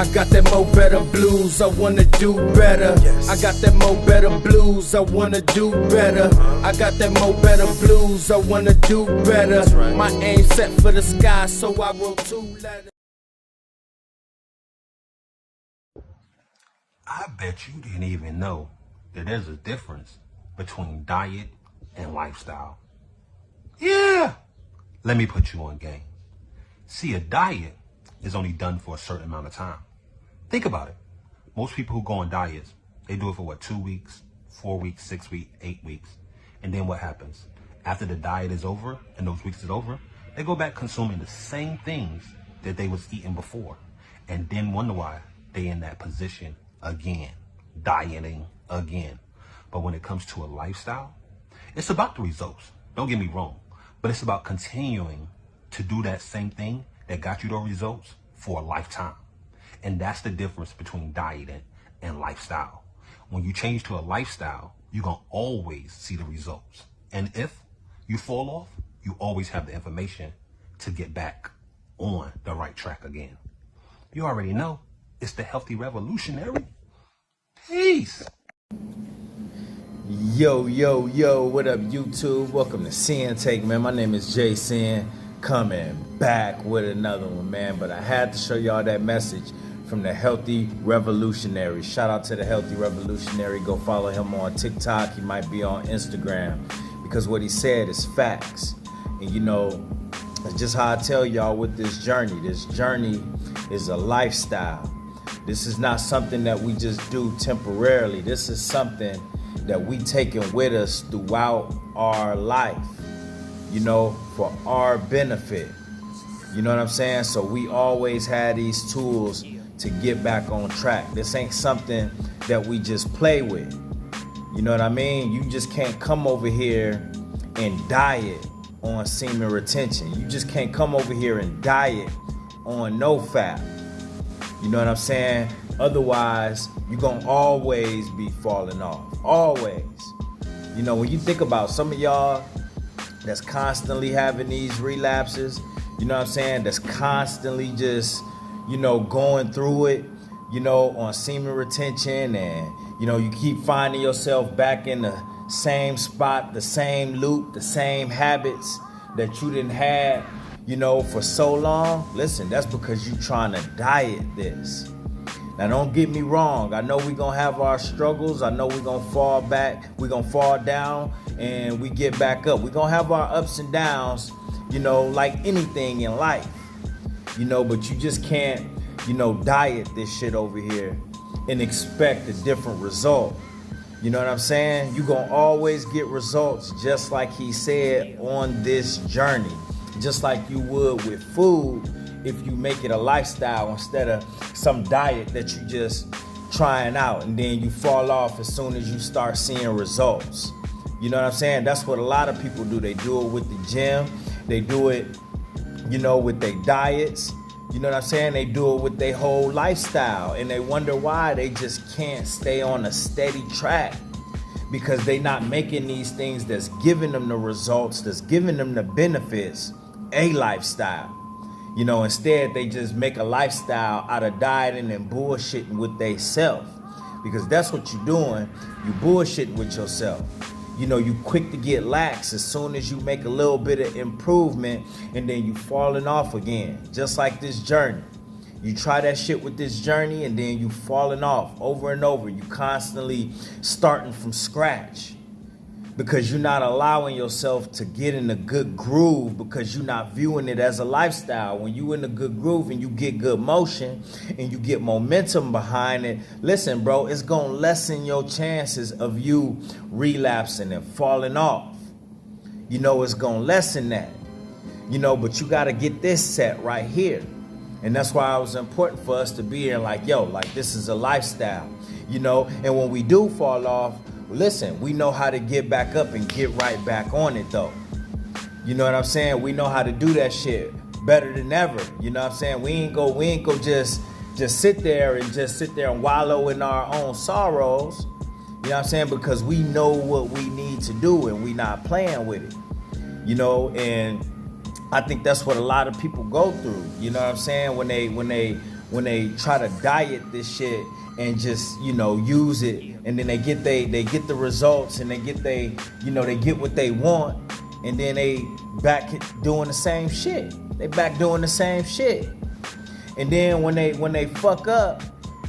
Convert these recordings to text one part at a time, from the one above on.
I got that mo better blues, I wanna do better. I got that mo better blues, I wanna do better. I got that mo better blues, I wanna do better. My aim set for the sky, so I wrote 2 letters. I bet you didn't even know that there's a difference between diet and lifestyle. Yeah, let me put you on game. See, a diet is only done for a certain amount of time. Think about it. Most people who go on diets, they do it for 2 weeks, 4 weeks, 6 weeks, 8 weeks. And then what happens? After the diet is over and those weeks is over, they go back consuming the same things that they was eating before. And then wonder why they in that position again, dieting again. But when it comes to a lifestyle, it's about the results. Don't get me wrong, but it's about continuing to do that same thing that got you those results for a lifetime. And that's the difference between dieting and lifestyle. When you change to a lifestyle, you're going to always see the results. And if you fall off, you always have the information to get back on the right track again. You already know it's the Healthy Revolutionary. Peace. Yo, what up, YouTube? Welcome to Sinn-Take, man. My name is Jason, coming back with another one, man. But I had to show y'all that message from the Healthy Revolutionary. Shout out to the Healthy Revolutionary. Go follow him on TikTok. He might be on Instagram, because what he said is facts. And you know, it's just how I tell y'all with this journey. This journey is a lifestyle. This is not something that we just do temporarily. This is something that we taking with us throughout our life, you know, for our benefit. You know what I'm saying? So we always had these tools to get back on track. This ain't something that we just play with. You know what I mean? You just can't come over here and diet on semen retention. You just can't come over here and diet on no fat. You know what I'm saying? Otherwise, you're gonna always be falling off. Always. You know, when you think about some of y'all that's constantly having these relapses, you know what I'm saying? That's constantly just, you know, going through it, you know, on semen retention, and, you know, you keep finding yourself back in the same spot, the same loop, the same habits that you didn't have, you know, for so long. Listen, that's because you're trying to diet this. Now, don't get me wrong. I know we're going to have our struggles. I know we're going to fall back. We're going to fall down and we get back up. We're going to have our ups and downs, you know, like anything in life, you know, but you just can't, you know, diet this shit over here and expect a different result. You know what I'm saying? You're going to always get results, just like he said, on this journey, just like you would with food. If you make it a lifestyle instead of some diet that you just trying out and then you fall off as soon as you start seeing results. You know what I'm saying? That's what a lot of people do. They do it with the gym. They do it, you know, with their diets. You know what I'm saying? They do it with their whole lifestyle, and they wonder why they just can't stay on a steady track, because they not making these things that's giving them the results, that's giving them the benefits, a lifestyle. You know, instead they just make a lifestyle out of dieting and bullshitting with they self, because that's what you're doing. You bullshitting with yourself. You know, you quick to get lax as soon as you make a little bit of improvement, and then you falling off again, just like this journey. You try that shit with this journey and then you falling off over and over. You constantly starting from scratch, because you're not allowing yourself to get in a good groove, because you're not viewing it as a lifestyle. When you in a good groove and you get good motion and you get momentum behind it, listen, bro, it's going to lessen your chances of you relapsing and falling off. You know, it's going to lessen that, you know, but you got to get this set right here. And that's why it was important for us to be here like, yo, like this is a lifestyle, you know, and when we do fall off, listen, we know how to get back up and get right back on it, though. You know what I'm saying? We know how to do that shit better than ever. You know what I'm saying? We ain't go just sit there and wallow in our own sorrows. You know what I'm saying? Because we know what we need to do and we not playing with it. You know, and I think that's what a lot of people go through. You know what I'm saying? When they when they try to diet this shit and just, you know, use it, and then they get the results, and they get what they want, and then they back doing the same shit. They back doing the same shit. And then when they fuck up,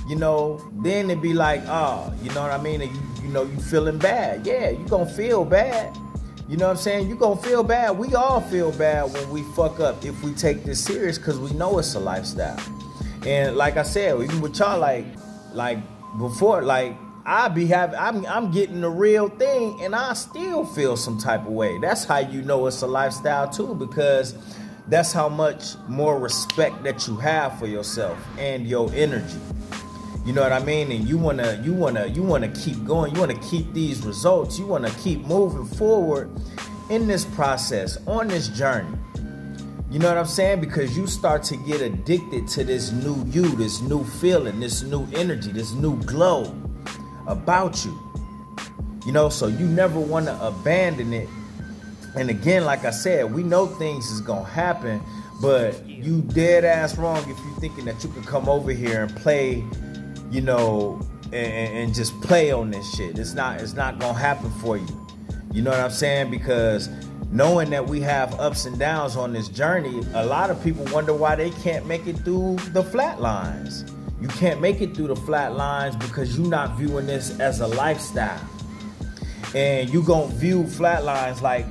you know, then they be like, oh, you know what I mean? And you know, you feeling bad. Yeah, you gonna feel bad. You know what I'm saying? You gonna feel bad. We all feel bad when we fuck up if we take this serious, because we know it's a lifestyle. And like I said, even with y'all, like before, like I'm getting the real thing, and I still feel some type of way. That's how you know it's a lifestyle too, because that's how much more respect that you have for yourself and your energy. You know what I mean? And you wanna keep going. You wanna keep these results. You wanna keep moving forward in this process, on this journey. You know what I'm saying? Because you start to get addicted to this new you, this new feeling, this new energy, this new glow about you. You know, so you never want to abandon it. And again, like I said, we know things is gonna happen, but you dead ass wrong if you thinking that you can come over here and play, you know, and just play on this shit. It's not gonna happen for you. You know what I'm saying? Because knowing that we have ups and downs on this journey, a lot of people wonder why they can't make it through the flat lines. You can't make it through the flat lines because you're not viewing this as a lifestyle. And you gonna view flat lines like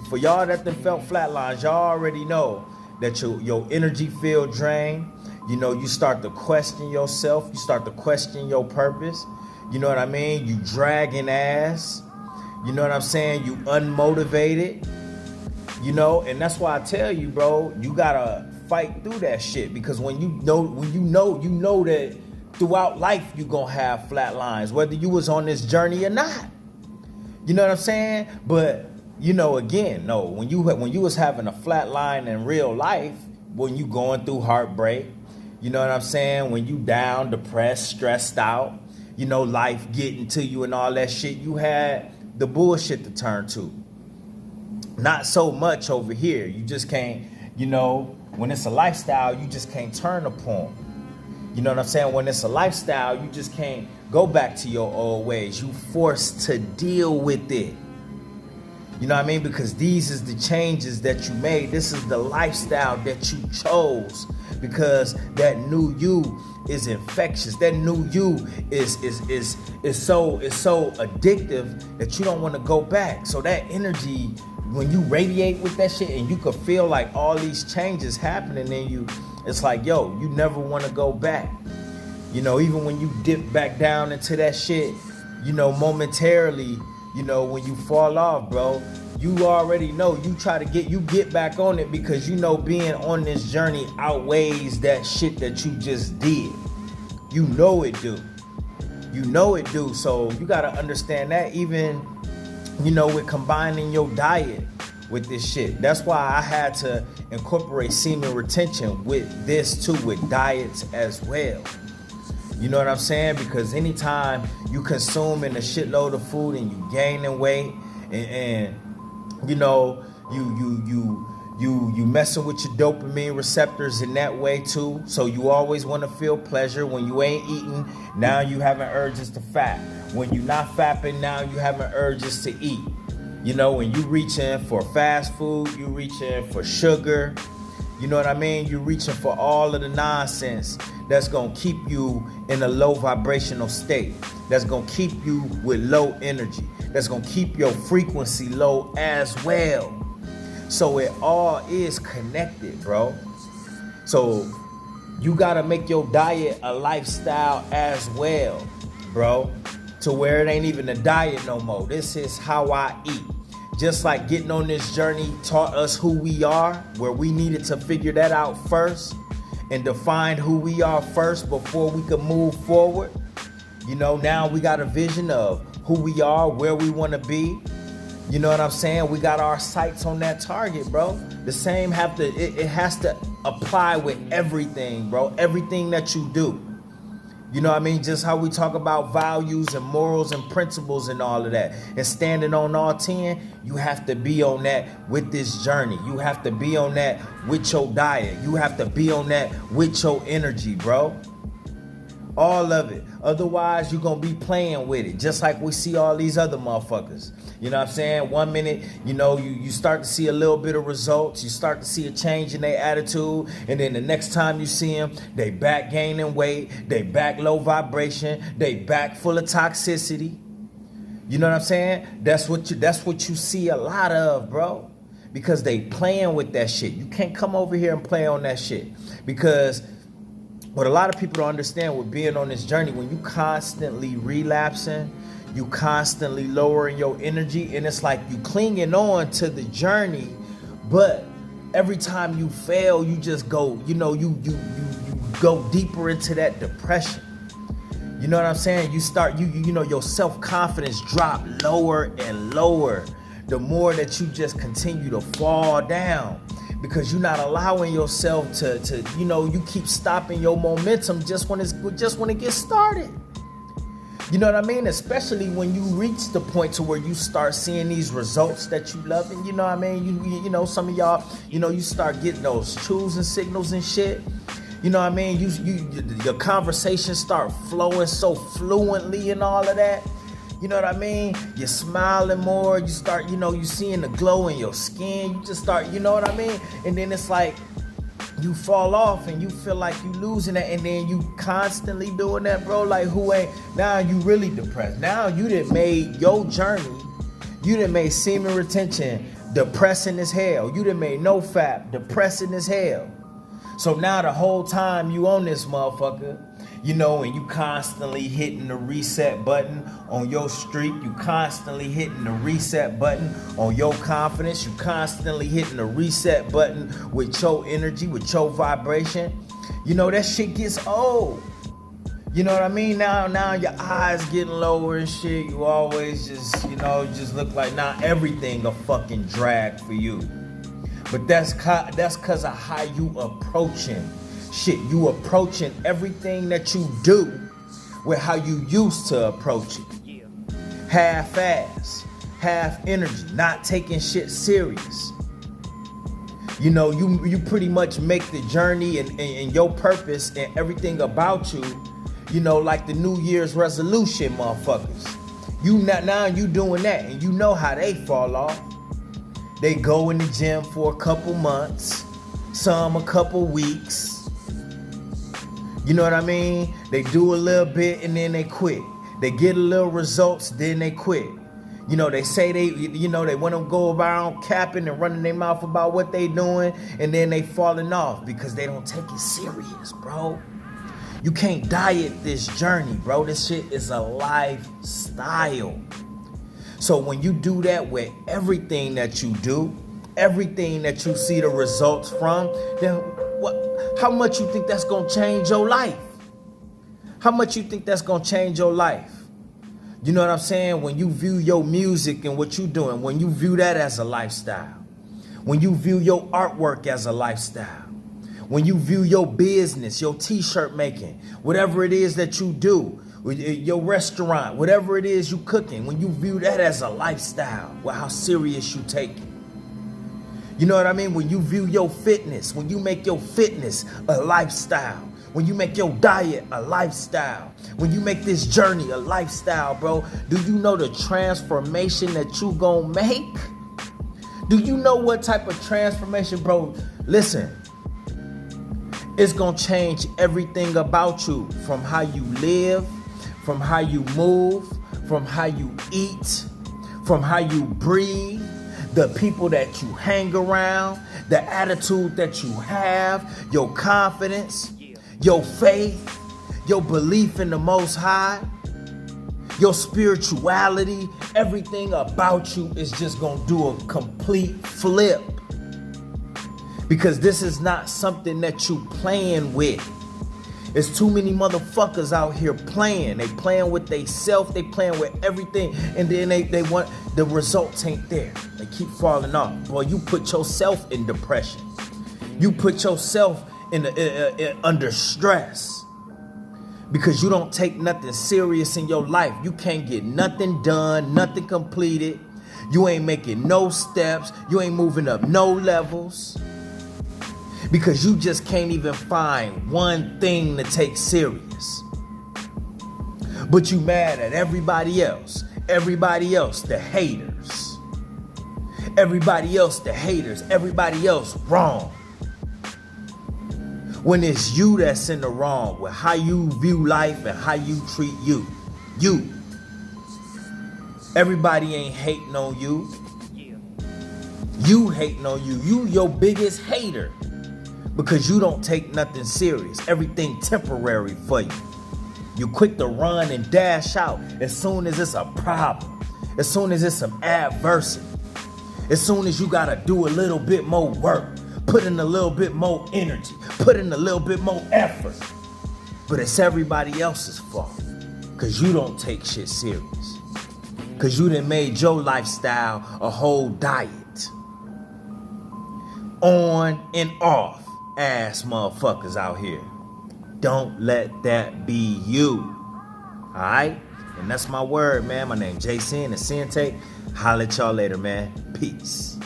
for y'all that done felt flat lines, y'all already know that your energy field drained. You know, you start to question yourself. You start to question your purpose. You know what I mean? You dragging ass. You know what I'm saying? You unmotivated. You know, and that's why I tell you, bro, you gotta fight through that shit, because when you know that throughout life you gonna have flat lines, whether you was on this journey or not. You know what I'm saying? But you know, again, no, when you was having a flat line in real life, when you going through heartbreak, you know what I'm saying? When you down, depressed, stressed out, you know, life getting to you and all that shit, you had the bullshit to turn to. Not so much over here. You just can't, you know, when it's a lifestyle, you just can't turn upon. You know what I'm saying? When it's a lifestyle, you just can't go back to your old ways. You forced to deal with it. You know what I mean? Because these is the changes that you made. This is the lifestyle that you chose, because that new you is infectious. That new you is so addictive that you don't want to go back. So that energy, when you radiate with that shit and you could feel like all these changes happening in you, it's like, yo, you never want to go back. You know, even when you dip back down into that shit, you know, momentarily, you know, when you fall off, bro, you already know you get back on it, because you know being on this journey outweighs that shit that you just did. You know it do. You know it do. So you got to understand that, even, you know, with combining your diet with this shit. That's why I had to incorporate semen retention with this too, with diets as well. You know what I'm saying? Because anytime you consuming a shitload of food and you gaining weight, and you know, you messing with your dopamine receptors in that way too. So you always want to feel pleasure. When you ain't eating, now you having urges to fat. When you not fapping, now you having urges to eat. You know, when you reaching for fast food, you reaching for sugar. You know what I mean? You're reaching for all of the nonsense that's going to keep you in a low vibrational state. That's going to keep you with low energy. That's going to keep your frequency low as well. So it all is connected, bro. So you got to make your diet a lifestyle as well, bro. To where it ain't even a diet no more. This is how I eat. Just like getting on this journey taught us who we are, where we needed to figure that out first and define who we are first before we could move forward. You know, now we got a vision of who we are, where we want to be. You know what I'm saying? We got our sights on that target, bro. The same it has to apply with everything, bro. Everything that you do. You know what I mean? Just how we talk about values and morals and principles and all of that. And standing on all 10, you have to be on that with this journey. You have to be on that with your diet. You have to be on that with your energy, bro. All of it. Otherwise, you're going to be playing with it. Just like we see all these other motherfuckers. You know what I'm saying? 1 minute, you know, you start to see a little bit of results. You start to see a change in their attitude. And then the next time you see them, they back gaining weight. They back low vibration. They back full of toxicity. You know what I'm saying? That's what you see a lot of, bro. Because they playing with that shit. You can't come over here and play on that shit. Because what a lot of people don't understand with being on this journey, when you constantly relapsing, you constantly lowering your energy, and it's like you clinging on to the journey, but every time you fail, you just go, you know, you go deeper into that depression. You know what I'm saying? You start, you know, your self-confidence drop lower and lower the more that you just continue to fall down. Because you're not allowing yourself to, you know, you keep stopping your momentum just when it gets started. You know what I mean? Especially when you reach the point to where you start seeing these results that you love. And you know what I mean? You know, some of y'all, you know, you start getting those choosing signals and shit. You know what I mean? Your conversations start flowing so fluently and all of that. You know what I mean? You're smiling more. You start, you know, you seeing the glow in your skin. You just start, you know what I mean? And then it's like you fall off and you feel like you losing it. And then you constantly doing that, bro. Like who ain't, now you really depressed. Now you done made your journey, you done made semen retention depressing as hell. You done made NoFap depressing as hell. So now the whole time you on this motherfucker, you know, and you constantly hitting the reset button on your streak. You constantly hitting the reset button on your confidence. You constantly hitting the reset button with your energy, with your vibration. You know, that shit gets old. You know what I mean? Now your eyes getting lower and shit. You always just, you know, just look like now everything a fucking drag for you. But that's because of how you approaching shit. You approaching everything that you do with how you used to approach it. Half-ass, half energy, not taking shit serious. You know, you pretty much make the journey and your purpose and everything about you, you know, like the New Year's resolution motherfuckers. Now you doing that, and you know how they fall off. They go in the gym for a couple months, some a couple weeks. You know what I mean? They do a little bit and then they quit. They get a little results, then they quit. You know, they say they want to go around capping and running their mouth about what they doing, and then they falling off because they don't take it serious, bro. You can't diet this journey, bro. This shit is a lifestyle. So when you do that with everything that you do, everything that you see the results from, then how much you think that's going to change your life? How much you think that's going to change your life? You know what I'm saying? When you view your music and what you're doing, when you view that as a lifestyle, when you view your artwork as a lifestyle, when you view your business, your t-shirt making, whatever it is that you do, your restaurant, whatever it is you cooking, when you view that as a lifestyle, well, how serious you take it. You know what I mean? When you view your fitness, when you make your fitness a lifestyle, when you make your diet a lifestyle, when you make this journey a lifestyle, bro, do you know the transformation that you gonna make? Do you know what type of transformation, bro? Listen, it's gonna change everything about you, from how you live, from how you move, from how you eat, from how you breathe, the people that you hang around, the attitude that you have, your confidence, your faith, your belief in the Most High, your spirituality, everything about you is just gonna do a complete flip. Because this is not something that you playing with. There's too many motherfuckers out here playing. They playing with they self, they playing with everything, and then they want, the results ain't there. They keep falling off. Boy, you put yourself in depression. You put yourself in under stress. Because you don't take nothing serious in your life. You can't get nothing done, nothing completed. You ain't making no steps. You ain't moving up no levels. Because you just can't even find one thing to take serious. But you mad at everybody else. Everybody else, the haters. Everybody else, the haters. Everybody else wrong. When it's you that's in the wrong with how you view life and how you treat you. You. Everybody ain't hating on you. You hating on you. You your biggest hater. Because you don't take nothing serious. Everything temporary for you. You quick to run and dash out as soon as it's a problem. As soon as it's some adversity. As soon as you gotta do a little bit more work. Put in a little bit more energy. Put in a little bit more effort. But it's everybody else's fault. Because you don't take shit serious. Because you done made your lifestyle a whole diet. On and off ass motherfuckers out here. Don't let that be you. Alright? And that's my word, man. My name is Jason, the Sinn-Take. Holla at y'all later, man. Peace.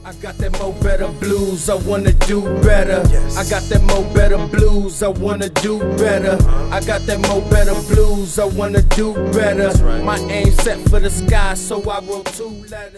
I got that mo better blues, I wanna do better. I got that mo better blues, I wanna do better. I got that mo better blues, I wanna do better. My aim set for the sky, so I wrote 2 letters.